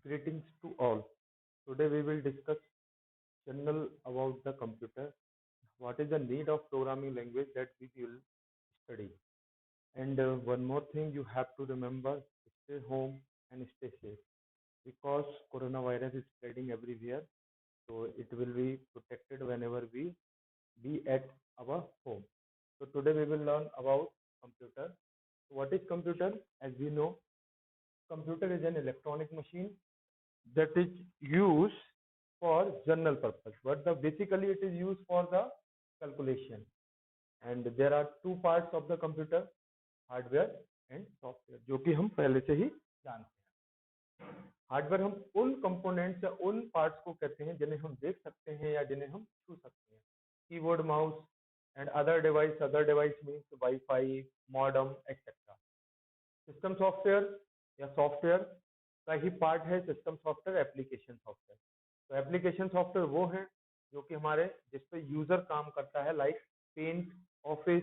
Greetings to all. Today we will discuss general about the computer. What is the need of programming language that we will study? And one more thing you have to remember: stay home and stay safe because coronavirus is spreading everywhere. So it will be protected whenever we be at our home. So today we will learn about computer. What is computer? As we know, computer is an electronic machine that is used for general purpose, but basically it is used for the calculation. And there are two parts of the computer, hardware and software, जो कि हम पहले से ही जानते हैं। Hardware हम उन components या उन पार्ट्स को कहते हैं जिन्हें हम देख सकते हैं या जिन्हें हम छू सकते हैं, keyboard, mouse and other device means wifi, modem etcetera. System software या सॉफ्टवेयर का ही पार्ट है सिस्टम सॉफ्टवेयर, एप्लीकेशन सॉफ्टवेयर। तो एप्लीकेशन सॉफ्टवेयर वो है जो कि हमारे जिस पे यूजर काम करता है, like paint, office,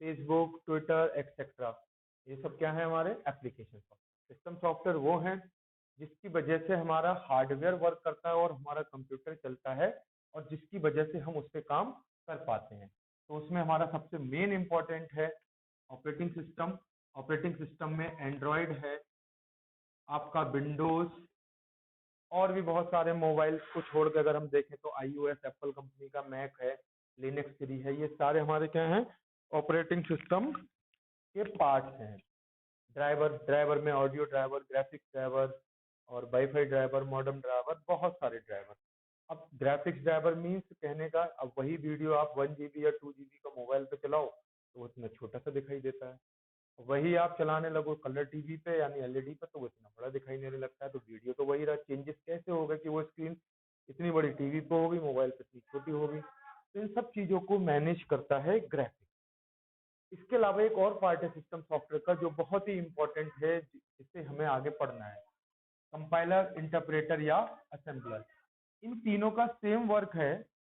Facebook, Twitter etcetera. ये सब क्या है? हमारे एप्लीकेशन सॉफ्टवेयर। सिस्टम सॉफ्टवेयर वो है जिसकी वजह से हमारा हार्डवेयर वर्क करता है और हमारा कंप्यूटर चलता है, और जिसकी वजह से हम उस पर काम कर पाते हैं। तो उसमें हमारा सबसे मेन इंपॉर्टेंट है ऑपरेटिंग सिस्टम। ऑपरेटिंग सिस्टम में एंड्रॉयड है, आपका विंडोज, और भी बहुत सारे मोबाइल को छोड़ के अगर हम देखें तो iOS एप्पल कंपनी का, मैक है, लिनक्स 3 है। ये सारे हमारे क्या हैं? ऑपरेटिंग सिस्टम के पार्ट्स हैं। ड्राइवर में ऑडियो ड्राइवर, ग्राफिक्स ड्राइवर और वाईफाई ड्राइवर, मॉडेम ड्राइवर, बहुत सारे ड्राइवर। अब ग्राफिक्स ड्राइवर मीन्स कहने का, अब वही वीडियो आप 1 GB या 2 GB का मोबाइल पे चलाओ तो वो इतना छोटा सा दिखाई देता है। वही आप चलाने लगो कलर टीवी पे यानी एलईडी पे तो वो इतना बड़ा दिखाई देने लगता है। तो वीडियो तो वही रहा, चेंजेस कैसे होगा कि वो स्क्रीन इतनी बड़ी टीवी पे होगी, मोबाइल पे इतनी छोटी होगी। तो इन सब चीजों को मैनेज करता है ग्राफिक्स। इसके अलावा एक और पार्ट है सिस्टम सॉफ्टवेयर का जो बहुत ही इंपॉर्टेंट है, जिससे हमें आगे पढ़ना है, कंपाइलर, इंटरप्रेटर या असेंबलर। इन तीनों का सेम वर्क है।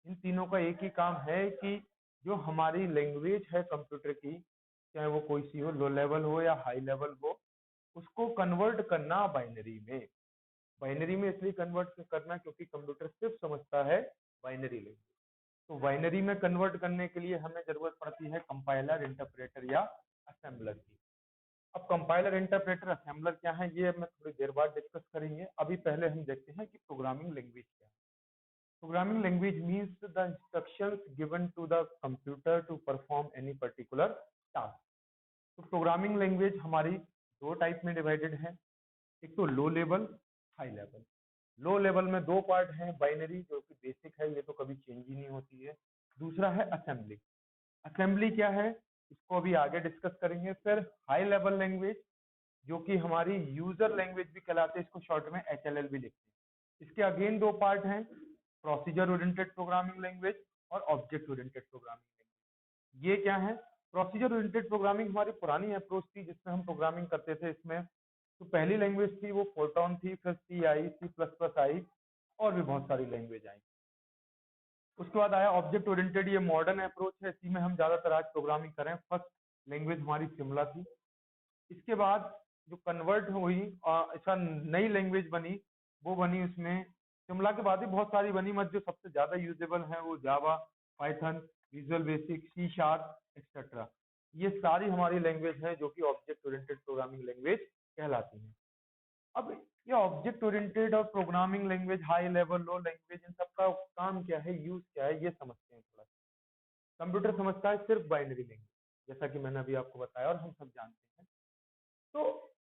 इन तीनों का एक ही काम है कि जो हमारी लैंग्वेज है कंप्यूटर की, चाहे वो कोई सी हो, लो लेवल हो या हाई लेवल हो, उसको कन्वर्ट करना बाइनरी में। बाइनरी में इसलिए कन्वर्ट करना क्योंकि कंप्यूटर सिर्फ समझता है बाइनरी लैंग्वेज। तो बाइनरी में कन्वर्ट करने के लिए हमें जरूरत पड़ती है कंपाइलर, इंटरप्रेटर या असेंबलर की। अब कंपाइलर, इंटरप्रेटर, असेंबलर क्या है, ये मैं थोड़ी देर बाद डिस्कस करेंगे। अभी पहले हम देखते हैं कि प्रोग्रामिंग लैंग्वेज क्या है। Programming language means the instructions given to the computer to perform any particular task. तो प्रोग्रामिंग लैंग्वेज हमारी दो टाइप में डिवाइडेड है, एक तो low level, high level. Low level में दो पार्ट हैं, बाइनरी जो कि बेसिक है, ये तो कभी चेंज ही नहीं होती है। दूसरा है असेंबली। असेंबली क्या है, इसको अभी आगे डिस्कस करेंगे। फिर हाई लेवल लैंग्वेज जो कि हमारी यूजर लैंग्वेज भी कहलाते हैं, इसको शॉर्ट में HLL भी लिखते हैं। इसके अगेन दो पार्ट हैं, प्रोसीजर ओरिएंटेड प्रोग्रामिंग लैंग्वेज और ऑब्जेक्ट ओरिएंटेड प्रोग्रामिंग लैंग्वेज। ये क्या है? प्रोसीजर ओरिएंटेड प्रोग्रामिंग हमारी पुरानी अप्रोच थी जिसमें हम प्रोग्रामिंग करते थे। इसमें तो पहली लैंग्वेज थी वो फोर्ट्रॉन थी, फिर सी आई, C++ आई, और भी बहुत सारी लैंग्वेज आई। उसके बाद आया ऑब्जेक्ट ओरिएंटेड, ये मॉडर्न अप्रोच है, इसी में हम ज्यादातर आज प्रोग्रामिंग करें। फर्स्ट लैंग्वेज हमारी शिमला थी। इसके बाद जो कन्वर्ट हुई ऐसा नई लैंग्वेज बनी, वो बनी उसमें शिमला के बाद ही बहुत सारी बनी, मत जो सबसे ज्यादा यूजेबल है वो Java, Python, Visual Basic, C# etcetera. ये सारी हमारी लैंग्वेज है जो कि ऑब्जेक्ट ओरिएंटेड प्रोग्रामिंग लैंग्वेज कहलाती है। अब ये ऑब्जेक्ट ओरिएंटेड और प्रोग्रामिंग लैंग्वेज, हाई लेवल, लो लैंग्वेज, इन सब का काम क्या है, यूज क्या है, ये समझते हैं थोड़ा। कंप्यूटर समझता है सिर्फ बाइनरी लैंग्वेज, जैसा कि मैंने अभी आपको बताया और हम सब जानते हैं। तो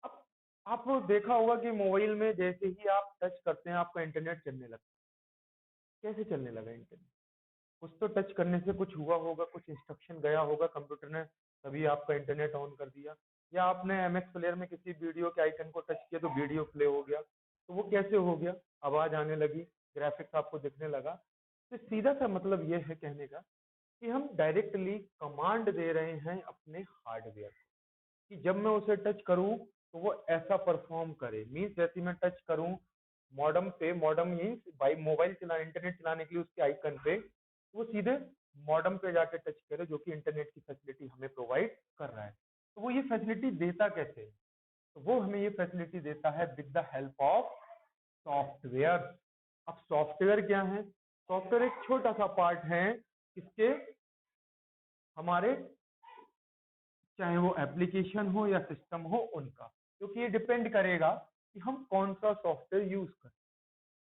अब आपको देखा होगा कि मोबाइल में जैसे ही आप टच करते हैं आपका इंटरनेट चलने लगता है। कैसे चलने लगा इंटरनेट? कुछ तो टच करने से कुछ हुआ होगा, कुछ इंस्ट्रक्शन गया होगा कंप्यूटर ने, तभी आपका इंटरनेट ऑन कर दिया। या आपने MX प्लेयर में किसी वीडियो के आइकन को टच किया तो वीडियो प्ले हो गया। तो वो कैसे हो गया? आवाज आने लगी, ग्राफिक्स आपको दिखने लगा। तो सीधा सा मतलब ये है कहने का कि हम डायरेक्टली कमांड दे रहे हैं अपने हार्डवेयर को कि जब मैं उसे टच करूं तो वो ऐसा परफॉर्म करे। मीन्स जैसे मैं टच करूं मॉडम पे, मॉडम मीन्स बाई मोबाइल चला, इंटरनेट चलाने के लिए उसके आइकन पे, वो सीधे मॉडम पे जाके टच करे, जो कि इंटरनेट की फैसिलिटी हमें प्रोवाइड कर रहा है। तो वो ये फैसिलिटी देता कैसे है? तो वो हमें ये फैसिलिटी देता है with the help of software. अब सॉफ्टवेयर क्या है? सॉफ्टवेयर एक छोटा सा पार्ट है इसके, हमारे चाहे वो एप्लीकेशन हो या सिस्टम हो उनका, क्योंकि ये डिपेंड करेगा कि हम कौन सा सॉफ्टवेयर यूज करें।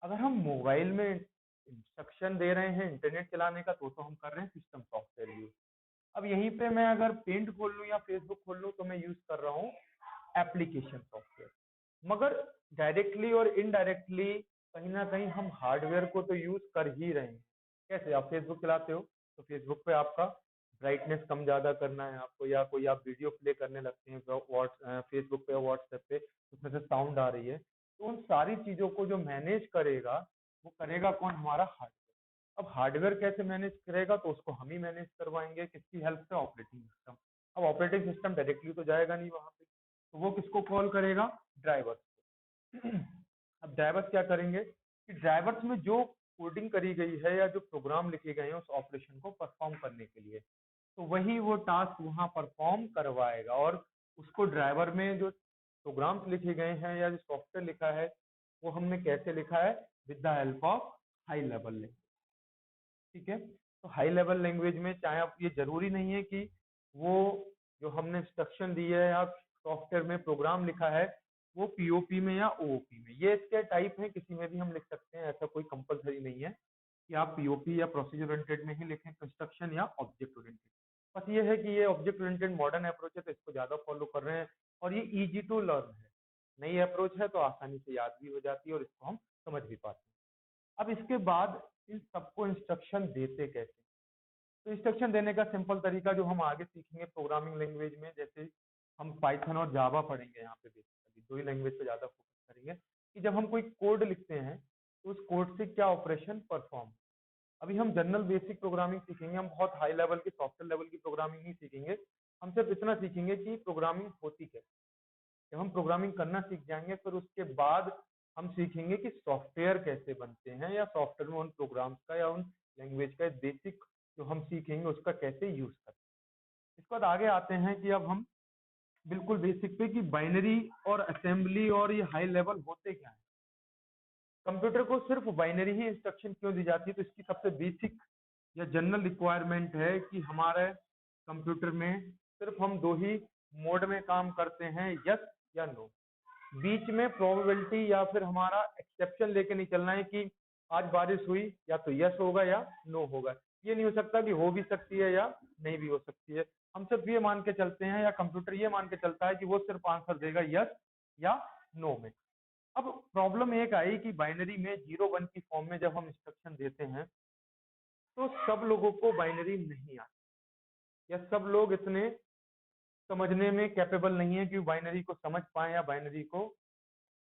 अगर हम मोबाइल में इंस्ट्रक्शन दे रहे हैं इंटरनेट चलाने का तो हम कर रहे हैं सिस्टम सॉफ्टवेयर यूज। अब यहीं पे मैं अगर पेंट खोल लूँ या फेसबुक खोल लूँ तो मैं यूज कर रहा हूँ एप्लीकेशन सॉफ्टवेयर। मगर डायरेक्टली और इनडायरेक्टली कहीं ना कहीं हम हार्डवेयर को तो यूज कर ही रहे हैं। कैसे? आप फेसबुक चलाते हो तो फेसबुक पे आपका ब्राइटनेस कम ज्यादा करना है आपको, या कोई आप वीडियो प्ले करने लगते हैं फेसबुक पे या व्हाट्सएप पे, उसमें से साउंड आ रही है, तो उन सारी चीजों को जो मैनेज करेगा वो करेगा कौन? हमारा हार्डवेयर। अब हार्डवेयर कैसे मैनेज करेगा? तो उसको हम ही मैनेज करवाएंगे, किसकी हेल्प से? Operating system. अब ऑपरेटिंग सिस्टम डायरेक्टली तो जाएगा नहीं वहां पे, तो वो किसको कॉल करेगा? ड्राइवर। अब ड्राइवर्स क्या करेंगे कि ड्राइवर्स में जो कोडिंग करी गई है या जो प्रोग्राम लिखे गए हैं उस ऑपरेशन को परफॉर्म करने के लिए, तो वही वो टास्क वहां परफॉर्म करवाएगा। और उसको ड्राइवर में जो प्रोग्राम्स लिखे गए हैं या जो सॉफ्टवेयर लिखा है वो हमने कैसे लिखा है? With the help of high level language. ठीक है, तो हाई लेवल लैंग्वेज में चाहे आप, ये जरूरी नहीं है कि वो जो हमने इंस्ट्रक्शन दी है या सॉफ्टवेयर में प्रोग्राम लिखा है वो पीओपी में या ओओपी में, ये इसके टाइप है, किसी में भी हम लिख सकते हैं, ऐसा कोई कंपलसरी नहीं है कि आप पीओपी या प्रोसीजर ओरिएंटेड में ही लिखें कंस्ट्रक्शन या ऑब्जेक्ट ओरिएंटेड। बस ये है कि ये ऑब्जेक्ट ओरिएंटेड मॉडर्न अप्रोच है तो इसको ज्यादा फॉलो कर रहे हैं, और ये इजी टू लर्न है, नई अप्रोच है तो आसानी से याद भी हो जाती है और इसको हम समझ भी पाते हैं। अब इसके बाद इन सबको इंस्ट्रक्शन देते कैसे? तो इंस्ट्रक्शन देने का सिंपल तरीका जो हम आगे सीखेंगे प्रोग्रामिंग लैंग्वेज में, जैसे हम पाइथन और जावा पढ़ेंगे यहाँ पे, बेसिकली दो ही लैंग्वेज पे ज्यादा फोकस करेंगे कि जब हम कोई कोड लिखते हैं तो उस कोड से क्या ऑपरेशन परफॉर्म। अभी हम जनरल बेसिक प्रोग्रामिंग सीखेंगे, हम बहुत हाई लेवल की सॉफ्टवेयर लेवल की प्रोग्रामिंग नहीं सीखेंगे, हम सिर्फ इतना सीखेंगे कि प्रोग्रामिंग होती कैसे। जब हम प्रोग्रामिंग करना सीख जाएंगे फिर उसके बाद हम सीखेंगे कि सॉफ्टवेयर कैसे बनते हैं, या सॉफ्टवेयर में उन प्रोग्राम्स का या उन लैंग्वेज का बेसिक जो हम सीखेंगे उसका कैसे यूज करते हैं। इसके बाद आगे आते हैं कि अब हम बिल्कुल बेसिक पे कि बाइनरी और असेंबली और ये हाई लेवल होते क्या है। कंप्यूटर को सिर्फ बाइनरी ही इंस्ट्रक्शन क्यों दी जाती है? तो इसकी सबसे बेसिक या जनरल रिक्वायरमेंट है कि हमारे कंप्यूटर में सिर्फ हम दो ही मोड में काम करते हैं, यस या नो। बीच में प्रोबेबिलिटी या फिर हमारा एक्सेप्शन लेके नहीं चलना है कि आज बारिश हुई या तो यस होगा या नो होगा। ये नहीं हो सकता कि हो भी सकती है या नहीं भी हो सकती है। हम सिर्फ ये मान के चलते हैं या कंप्यूटर ये मान के चलता है कि वो सिर्फ आंसर देगा यस या नो में। अब प्रॉब्लम एक आई कि बाइनरी में 0 1 की फॉर्म में जब हम इंस्ट्रक्शन देते हैं तो सब लोगों को बाइनरी नहीं आती, या सब लोग इतने समझने में कैपेबल नहीं है कि बाइनरी को समझ पाए या बाइनरी को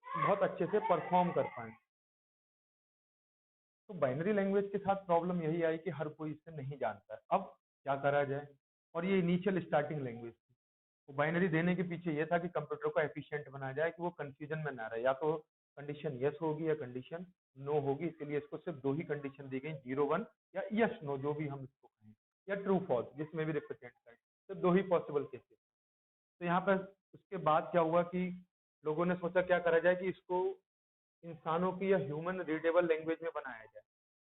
बहुत अच्छे से परफॉर्म कर पाए। तो बाइनरी लैंग्वेज के साथ प्रॉब्लम यही आई कि हर कोई इसे नहीं जानता है। अब क्या करा जाए? और ये इनिशियल स्टार्टिंग लैंग्वेज थी, तो बाइनरी देने के पीछे ये था कि कंप्यूटर को एफिशिएंट बनाया जाए कि वो कंफ्यूजन में ना रहे, या तो कंडीशन यस होगी या कंडीशन नो होगी। इसीलिए इसको सिर्फ दो ही कंडीशन दी गई, 0 1 या यस नो, जो भी हम इसको कहें, या ट्रू फॉल्स जिसमें भी रिप्रेजेंट करें, सिर्फ दो ही पॉसिबल केसेस। तो यहाँ पर उसके बाद क्या हुआ कि लोगों ने सोचा क्या करा जाए कि इसको इंसानों की या ह्यूमन रीडेबल लैंग्वेज में बनाया जाए।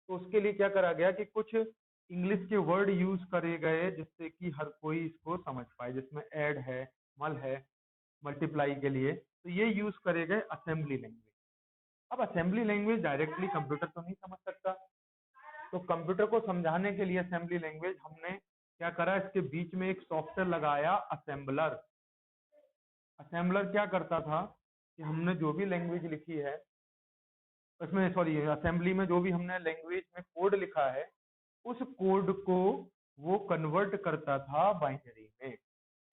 तो उसके लिए क्या करा गया कि कुछ इंग्लिश के वर्ड यूज करे गए जिससे कि हर कोई इसको समझ पाए, जिसमें ऐड है, मल है, मल्टीप्लाई के लिए, तो ये यूज करे गए असेंबली लैंग्वेज। अब असेंबली लैंग्वेज डायरेक्टली कंप्यूटर तो नहीं समझ सकता, तो कंप्यूटर को समझाने के लिए असेंबली लैंग्वेज हमने क्या करा, इसके बीच में एक सॉफ्टवेयर लगाया, असेंबलर। असेंबलर क्या करता था कि हमने जो भी लैंग्वेज लिखी है उसमें, सॉरी, असेंबली में जो भी हमने लैंग्वेज में कोड लिखा है उस कोड को वो कन्वर्ट करता था बाइनरी में,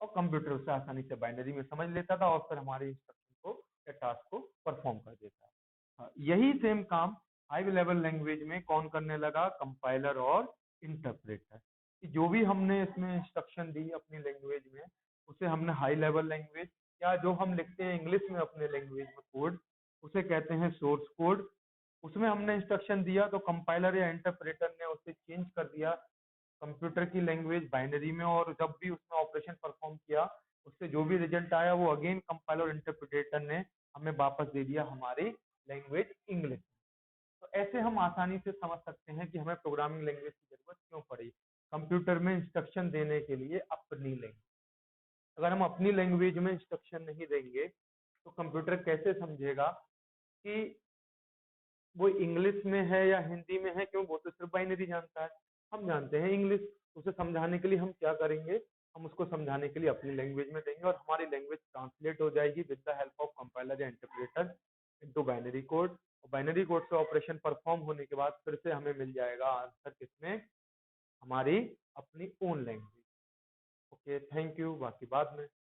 और कंप्यूटर उसे आसानी से बाइनरी में समझ लेता था और फिर हमारे इंस्ट्रक्शन को या टास्क को परफॉर्म कर देता है। हाँ, यही सेम काम हाई लेवल लैंग्वेज में कौन करने लगा? कंपाइलर और इंटरप्रेटर। कि जो भी हमने इसमें इंस्ट्रक्शन दी अपनी लैंग्वेज में उसे हमने हाई लेवल लैंग्वेज, या जो हम लिखते हैं इंग्लिश में अपने लैंग्वेज में कोड उसे कहते हैं सोर्स कोड, उसमें हमने इंस्ट्रक्शन दिया तो कंपाइलर या इंटरप्रेटर ने उसे चेंज कर दिया कंप्यूटर की लैंग्वेज बाइनरी में, और जब भी उसने ऑपरेशन परफॉर्म किया उससे जो भी रिजल्ट आया वो अगेन कंपाइलर और इंटरप्रेटर ने हमें वापस दे दिया हमारी लैंग्वेज इंग्लिश। तो ऐसे हम आसानी से समझ सकते हैं कि हमें प्रोग्रामिंग लैंग्वेज की जरूरत क्यों पड़ी। कंप्यूटर में इंस्ट्रक्शन देने के लिए अपनी लैंग्वेज, अगर हम अपनी लैंग्वेज में इंस्ट्रक्शन नहीं देंगे तो कंप्यूटर कैसे समझेगा कि वो इंग्लिश में है या हिंदी में है, क्यों? वो तो सिर्फ बाइनरी जानता है, हम जानते हैं इंग्लिश। उसे समझाने के लिए हम क्या करेंगे, हम उसको समझाने के लिए अपनी लैंग्वेज में देंगे और हमारी लैंग्वेज ट्रांसलेट हो जाएगी with the help of compiler या इंटरप्रेटर इनटू बाइनरी कोड। और बाइनरी कोड से ऑपरेशन परफॉर्म होने के बाद फिर से हमें मिल जाएगा आंसर किसमें, हमारी अपनी own language. Okay, thank you, बाकी बाद में।